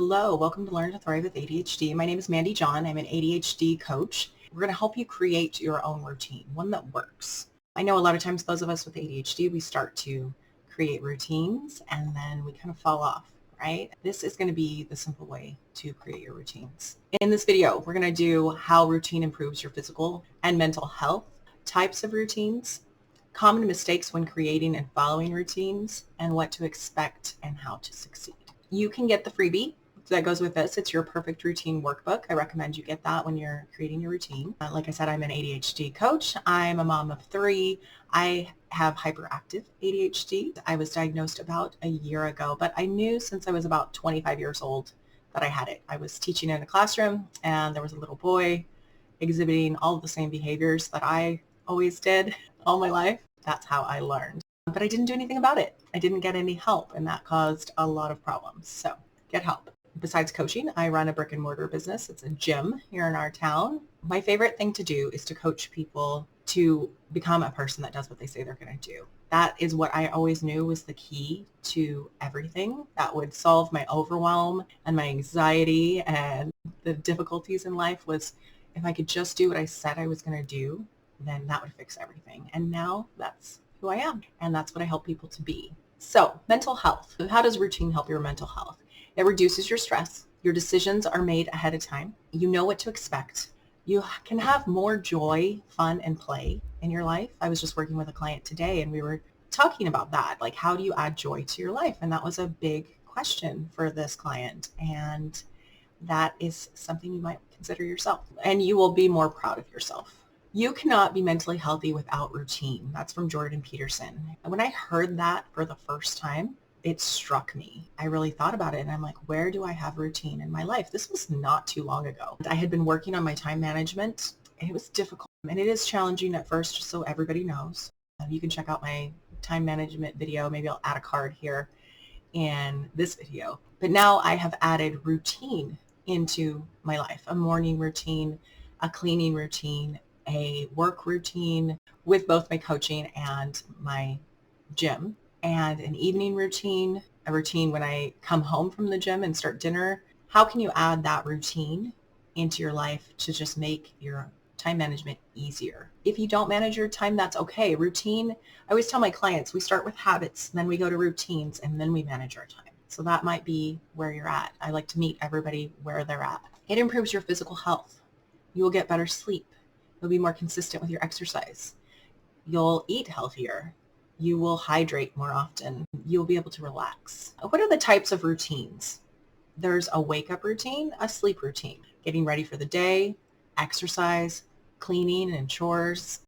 Hello, welcome to Learn to Thrive with ADHD. My name is Mandy John. I'm an ADHD coach. We're going to help you create your own routine, one that works. I know a lot of times those of us with ADHD, we start to create routines and then we kind of fall off, right? This is going to be the simple way to create your routines. In this video, we're going to do how routine improves your physical and mental health, types of routines, common mistakes when creating and following routines, and what to expect and how to succeed. You can get the freebie that goes with this. It's your perfect routine workbook. I recommend you get that when you're creating your routine. Like I said, I'm an ADHD coach. I'm a mom of 3. I have hyperactive ADHD. I was diagnosed about a year ago, but I knew since I was about 25 years old that I had it. I was teaching in a classroom and there was a little boy exhibiting all of the same behaviors that I always did all my life. That's how I learned. But I didn't do anything about it. I didn't get any help, and that caused a lot of problems. So get help. Besides coaching, I run a brick and mortar business. It's a gym here in our town. My favorite thing to do is to coach people to become a person that does what they say they're going to do. That is what I always knew was the key to everything that would solve my overwhelm and my anxiety and the difficulties in life. Was if I could just do what I said I was going to do, then that would fix everything. And now that's who I am, and that's what I help people to be. So, mental health. How does routine help your mental health? It reduces your stress. Your decisions are made ahead of time. You know what to expect. You can have more joy, fun, and play in your life. I was just working with a client today, and we were talking about that. Like, how do you add joy to your life? And that was a big question for this client. And that is something you might consider yourself. And you will be more proud of yourself. You cannot be mentally healthy without routine. That's from Jordan Peterson. And when I heard that for the first time, it struck me. I really thought about it and I'm like, where do I have routine in my life? This was not too long ago. I had been working on my time management and it was difficult. And it is challenging at first, just so everybody knows. You can check out my time management video. Maybe I'll add a card here in this video. But now I have added routine into my life, a morning routine, a cleaning routine, a work routine with both my coaching and my gym, and an evening routine, a routine when I come home from the gym and start dinner. How can you add that routine into your life to just make your time management easier? If you don't manage your time, that's okay. Routine, I always tell my clients, we start with habits, then we go to routines, and then we manage our time. So that might be where you're at. I like to meet everybody where they're at. It improves your physical health. You will get better sleep. You'll be more consistent with your exercise. You'll eat healthier. You will hydrate more often. You'll be able to relax. What are the types of routines? There's a wake-up routine, a sleep routine, getting ready for the day, exercise, cleaning and chores,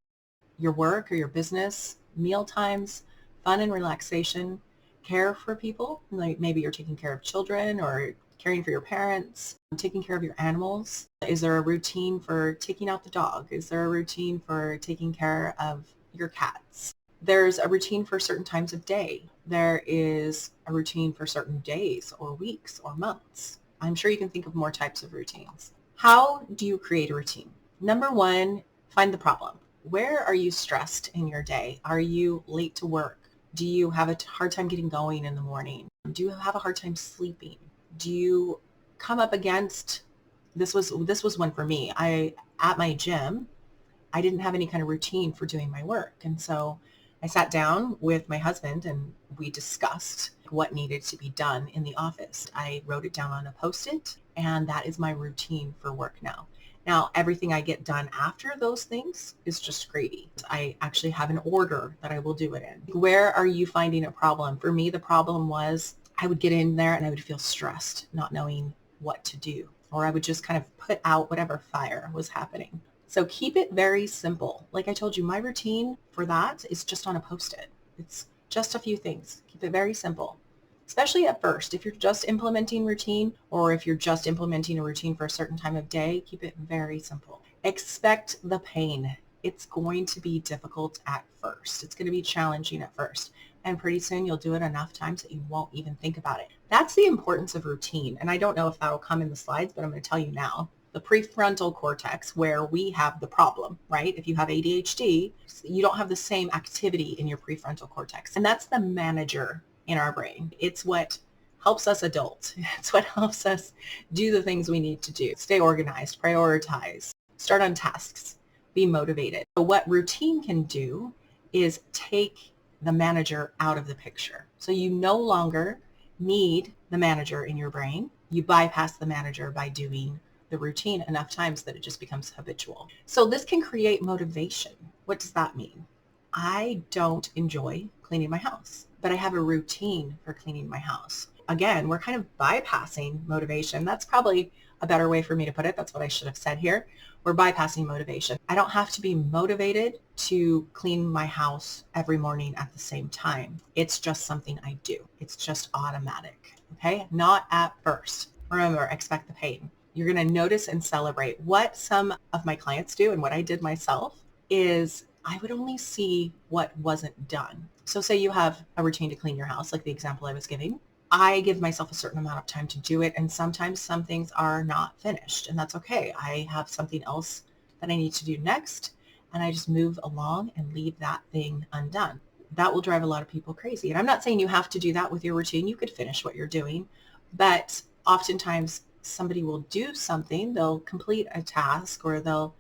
your work or your business, meal times, fun and relaxation, care for people, like maybe you're taking care of children or caring for your parents, taking care of your animals. Is there a routine for taking out the dog? Is there a routine for taking care of your cats? There's a routine for certain times of day. There is a routine for certain days or weeks or months. I'm sure you can think of more types of routines. How do you create a routine? Number 1, find the problem. Where are you stressed in your day? Are you late to work? Do you have a hard time getting going in the morning? Do you have a hard time sleeping? Do you come up against, this was one for me. At my gym, I didn't have any kind of routine for doing my work. And so I sat down with my husband and we discussed what needed to be done in the office. I wrote it down on a Post-it, and that is my routine for work now. Now, everything I get done after those things is just gravy. I actually have an order that I will do it in. Where are you finding a problem? For me, the problem was I would get in there and I would feel stressed, not knowing what to do, or I would just kind of put out whatever fire was happening. So keep it very simple. Like I told you, my routine for that is just on a Post-it. It's just a few things. Keep it very simple, especially at first. If you're just implementing routine, or if you're just implementing a routine for a certain time of day, keep it very simple. Expect the pain. It's going to be difficult at first. It's going to be challenging at first. And pretty soon you'll do it enough times that you won't even think about it. That's the importance of routine. And I don't know if that'll come in the slides, but I'm going to tell you now. The prefrontal cortex, where we have the problem, right? If you have ADHD, you don't have the same activity in your prefrontal cortex. And that's the manager in our brain. It's what helps us adult. It's what helps us do the things we need to do. Stay organized, prioritize, start on tasks, be motivated. So what routine can do is take the manager out of the picture. So you no longer need the manager in your brain. You bypass the manager by doing the routine enough times that it just becomes habitual. So this can create motivation. What does that mean? I don't enjoy cleaning my house, but I have a routine for cleaning my house. Again, we're kind of bypassing motivation. That's probably a better way for me to put it. That's what I should have said here. We're bypassing motivation. I don't have to be motivated to clean my house every morning at the same time. It's just something I do. It's just automatic. Okay? Not at first. Remember, expect the pain. You're going to notice and celebrate. What some of my clients do and what I did myself is I would only see what wasn't done. So say you have a routine to clean your house, like the example I was giving. I give myself a certain amount of time to do it, and sometimes some things are not finished, and that's okay. I have something else that I need to do next, and I just move along and leave that thing undone. That will drive a lot of people crazy. And I'm not saying you have to do that with your routine. You could finish what you're doing, but oftentimes somebody will do something, they'll complete a task or they'll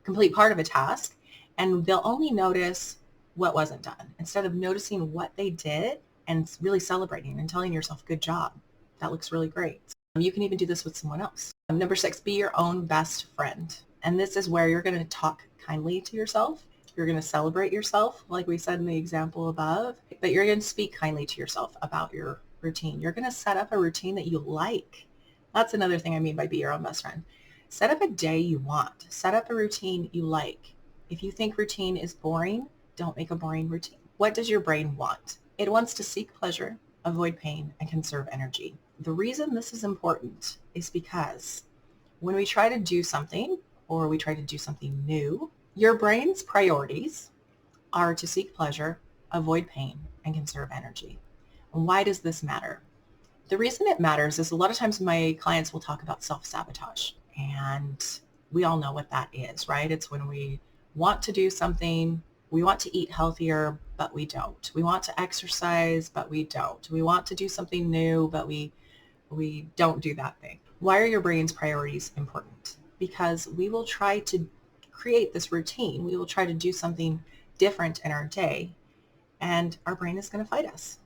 complete part of a task, and they'll only notice what wasn't done instead of noticing what they did and really celebrating and telling yourself, good job. That looks really great. You can even do this with someone else. Number 6, be your own best friend. And this is where you're going to talk kindly to yourself. You're going to celebrate yourself, like we said in the example above, but you're going to speak kindly to yourself about your routine. You're going to set up a routine that you like. That's another thing I mean by be your own best friend. Set up a day you want. Set up a routine you like. If you think routine is boring, don't make a boring routine. What does your brain want? It wants to seek pleasure, avoid pain, and conserve energy. The reason this is important is because when we try to do something or we try to do something new, your brain's priorities are to seek pleasure, avoid pain, and conserve energy. And why does this matter? The reason it matters is a lot of times my clients will talk about self-sabotage, and we all know what that is, right? It's when we want to do something, we want to eat healthier, but we don't. We want to exercise, but we don't. We want to do something new, but we don't do that thing. Why are your brain's priorities important? Because we will try to create this routine. We will try to do something different in our day, and our brain is going to fight us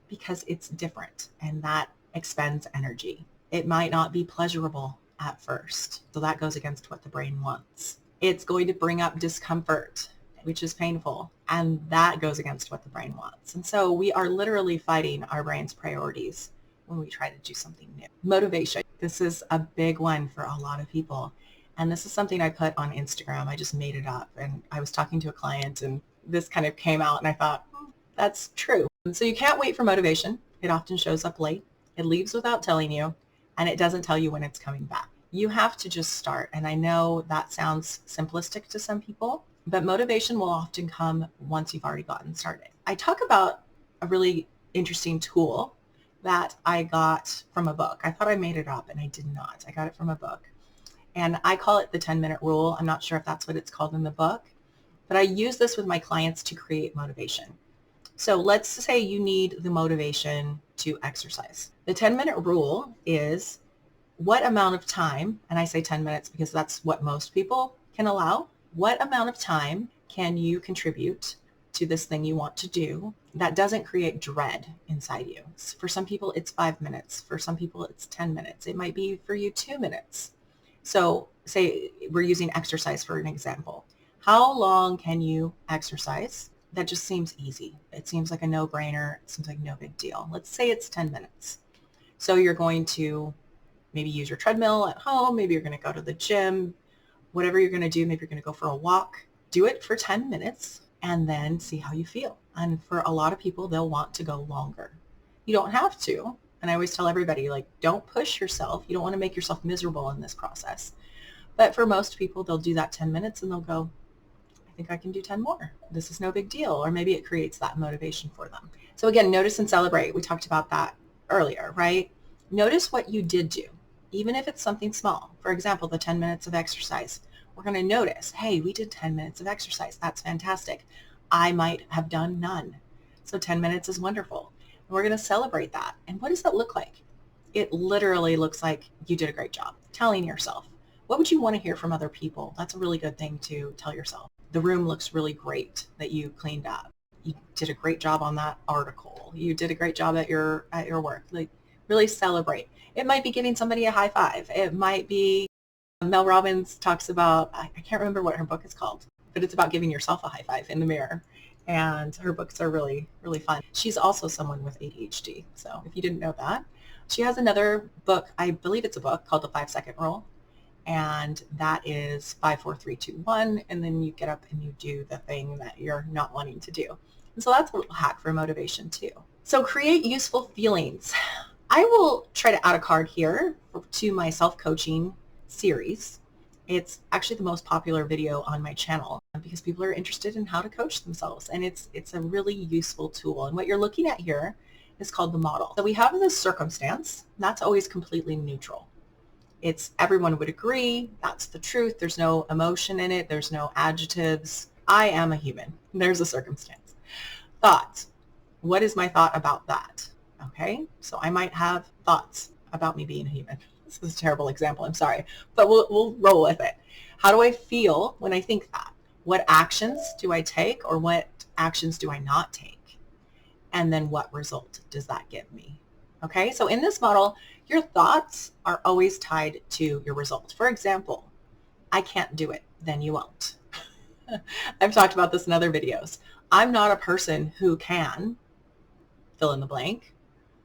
because it's different, and that expends energy. It might not be pleasurable at first, so that goes against what the brain wants. It's going to bring up discomfort, which is painful, and that goes against what the brain wants. And so we are literally fighting our brain's priorities when we try to do something new. Motivation. This is a big one for a lot of people. And this is something I put on Instagram. I just made it up. And I was talking to a client and this kind of came out and I thought, that's true. And so you can't wait for motivation. It often shows up late. It leaves without telling you, and it doesn't tell you when it's coming back. You have to just start. And I know that sounds simplistic to some people, but motivation will often come once you've already gotten started. I talk about a really interesting tool that I got from a book. I thought I made it up and I did not. I got it from a book. And I call it the 10-minute rule. I'm not sure if that's what it's called in the book, but I use this with my clients to create motivation. So let's say you need the motivation to exercise. The 10-minute rule is what amount of time, and I say 10 minutes because that's what most people can allow, what amount of time can you contribute to this thing you want to do that doesn't create dread inside you? For some people, it's 5 minutes. For some people, it's 10 minutes. It might be for you 2 minutes. So say we're using exercise for an example. How long can you exercise? That just seems easy. It seems like a no-brainer. It seems like no big deal. Let's say it's 10 minutes. So you're going to maybe use your treadmill at home. Maybe you're going to go to the gym. Whatever you're going to do, maybe you're going to go for a walk. Do it for 10 minutes and then see how you feel. And for a lot of people, they'll want to go longer. You don't have to. And I always tell everybody, like, don't push yourself. You don't want to make yourself miserable in this process. But for most people, they'll do that 10 minutes and they'll go, I think I can do 10 more. This is no big deal. Or maybe it creates that motivation for them. So again, notice and celebrate. We talked about that earlier, right? Notice what you did do, even if it's something small. For example, the 10 minutes of exercise. We're going to notice, hey, we did 10 minutes of exercise. That's fantastic. I might have done none. So 10 minutes is wonderful. we're going to celebrate that. And what does that look like? It literally looks like you did a great job telling yourself. What would you want to hear from other people? That's a really good thing to tell yourself. The room looks really great that you cleaned up. You did a great job on that article. You did a great job at your work. Like, really celebrate. It might be giving somebody a high five. It might be, Mel Robbins talks about, I can't remember what her book is called, but it's about giving yourself a high five in the mirror. And her books are really, really fun. She's also someone with ADHD. So if you didn't know that, she has another book, I believe it's a book called The 5-Second Rule. And that is 5, 4, 3, 2, 1. And then you get up and you do the thing that you're not wanting to do. And so that's a little hack for motivation too. So create useful feelings. I will try to add a card here to my self-coaching series. It's actually the most popular video on my channel because people are interested in how to coach themselves, and it's a really useful tool. And what you're looking at here is called the model. So we have this circumstance, and that's always completely neutral. It's everyone would agree, that's the truth. There's no emotion in it. There's no adjectives. I am a human. There's a circumstance. Thoughts. What is my thought about that? Okay, so I might have thoughts about me being a human. This is a terrible example, I'm sorry, but we'll roll with it. How do I feel when I think that? What actions do I take, or what actions do I not take? And then what result does that give me? Okay, so in this model, your thoughts are always tied to your results. For example, I can't do it, then you won't. I've talked about this in other videos. I'm not a person who can fill in the blank,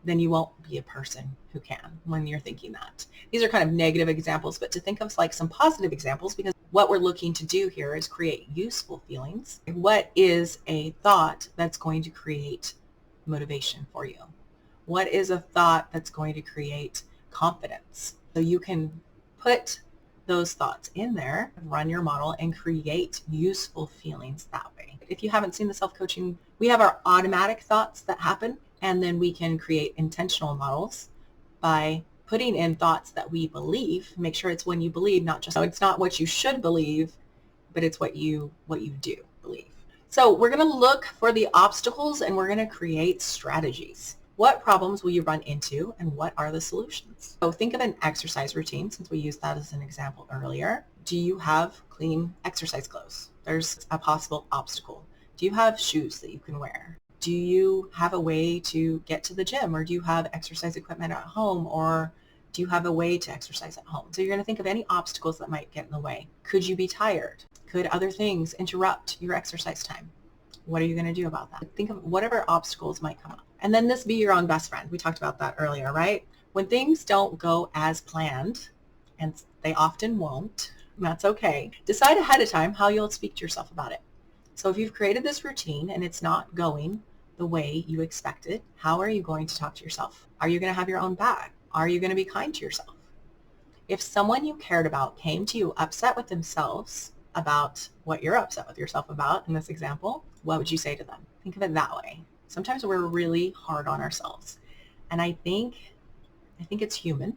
then you won't be a person who can when you're thinking that. These are kind of negative examples, but to think of like some positive examples, because what we're looking to do here is create useful feelings. What is a thought that's going to create motivation for you? What is a thought that's going to create confidence? So you can put those thoughts in there, run your model, and create useful feelings that way. If you haven't seen the self-coaching, we have our automatic thoughts that happen, and then we can create intentional models by putting in thoughts that we believe. Make sure it's when you believe, not just, it's not what you should believe, but it's what you do believe. So we're going to look for the obstacles, and we're going to create strategies. What problems will you run into, and what are the solutions? So think of an exercise routine, since we used that as an example earlier. Do you have clean exercise clothes? There's a possible obstacle. Do you have shoes that you can wear? Do you have a way to get to the gym, or do you have exercise equipment at home, or do you have a way to exercise at home? So you're going to think of any obstacles that might get in the way. Could you be tired? Could other things interrupt your exercise time? What are you going to do about that? Think of whatever obstacles might come up. And then this be your own best friend. We talked about that earlier, right? When things don't go as planned, and they often won't, and that's okay, decide ahead of time how you'll speak to yourself about it. So if you've created this routine and it's not going the way you expected, how are you going to talk to yourself? Are you going to have your own back? Are you going to be kind to yourself? If someone you cared about came to you upset with themselves about what you're upset with yourself about in this example, what would you say to them? Think of it that way. Sometimes we're really hard on ourselves. And I think it's human,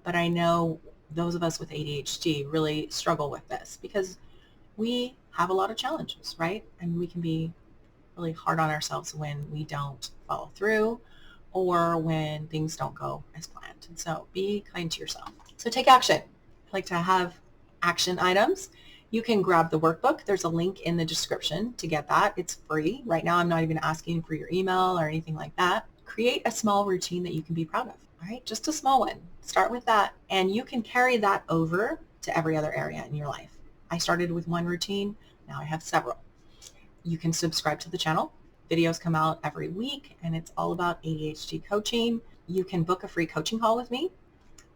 but I know those of us with ADHD really struggle with this because we have a lot of challenges, right? And we can be really hard on ourselves when we don't follow through or when things don't go as planned. And so be kind to yourself. So take action. I like to have action items. You can grab the workbook. There's a link in the description to get that. It's free. Right now, I'm not even asking for your email or anything like that. Create a small routine that you can be proud of, all right? Just a small one. Start with that, and you can carry that over to every other area in your life. I started with one routine. Now I have several. You can subscribe to the channel. Videos come out every week, and it's all about ADHD coaching. You can book a free coaching call with me.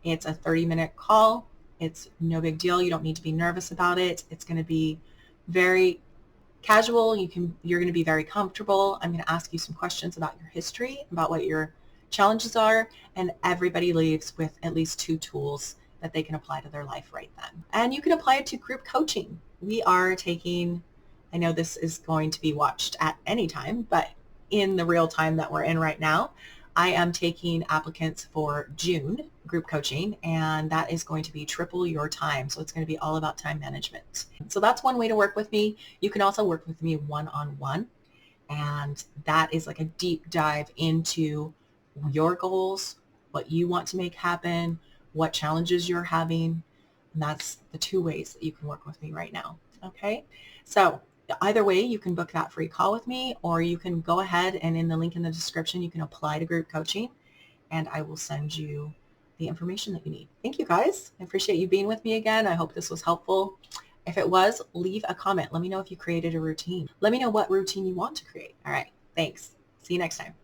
It's a 30-minute call. It's no big deal. You don't need to be nervous about it. It's going to be very casual. You're going to be very comfortable. I'm going to ask you some questions about your history, about what your challenges are, and everybody leaves with at least 2 tools that they can apply to their life right then. And you can apply it to group coaching. We are taking, I know this is going to be watched at any time, but in the real time that we're in right now, I am taking applicants for June group coaching, and that is going to be triple your time. So it's going to be all about time management. So that's one way to work with me. You can also work with me one-on-one, And that is like a deep dive into your goals, what you want to make happen, what challenges you're having. And that's the 2 ways that you can work with me right now. Okay. So either way, you can book that free call with me, or you can go ahead and in the link in the description, you can apply to group coaching and I will send you the information that you need. Thank you guys. I appreciate you being with me again. I hope this was helpful. If it was, leave a comment. Let me know if you created a routine. Let me know what routine you want to create. All right. Thanks. See you next time.